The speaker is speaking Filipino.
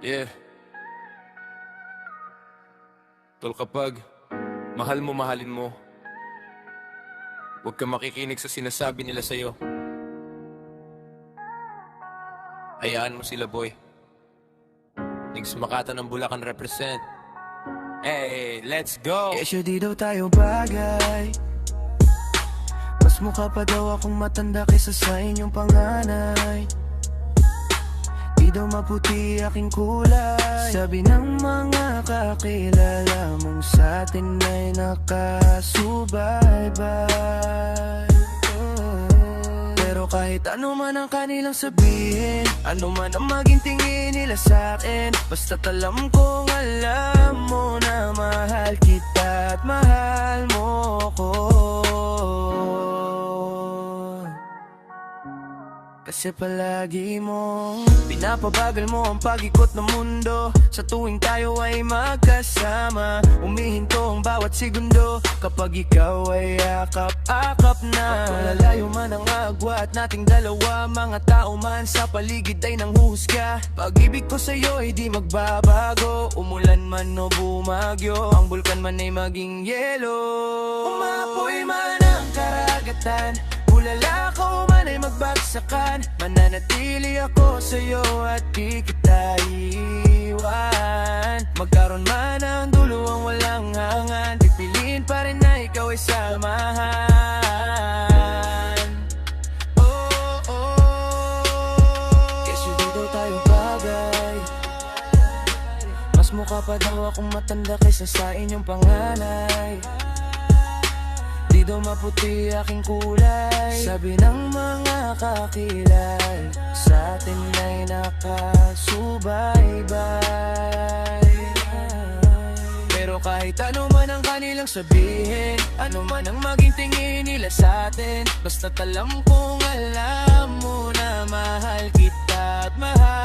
Yeah. Tol, kapag mahal mo, mahalin mo. Huwag kang makikinig sa sinasabi nila sa'yo. Hayaan mo sila, boy. Nings Makata ng Bulacan represent. Hey, let's go! Kesyo di daw tayo bagay. Mas mukha pa daw akong matanda kaysa sa inyong panganay. Di daw maputi aking kulay. Sabi ng mga kakilala mong sa atin ay nakasubaybay. Pero kahit ano man ang kanilang sabihin, ano man ang maging tingin nila sa akin, basta't alam kong alam mo na mahal kita at mahal mo ko. Kasi palagi mong pinapabagal mo ang pag-ikot ng mundo. Sa tuwing tayo ay magkasama, umihinto ang bawat segundo. Kapag ikaw ay akap-akap na, malalayo man ang agwat nating dalawa. Mga tao man sa paligid ay nanghuhusga. Pag-ibig ko sa'yo ay di magbabago. Umulan man o bumagyo, ang bulkan man ay maging yelo. Umapoy man ang karagatan, ulala ko man ay magbagsakan, mananatili ako sa'yo at di kita iiwan. Magkaroon man ang dulo ang walang hangan, pipiliin pa rin na ikaw ay samahan. Oh, oh. Kesyo di daw tayo bagay. Mas mukha pa daw akong matanda kaysa sa inyong panganay. Di daw maputi aking kulay. Sabi ng mga kakilay, sa atin ay nakasubaybay. Pero kahit ano man ang kanilang sabihin, ano man ang maging tingin nila sa atin, basta't alam kong alam mo na mahal kita at mahal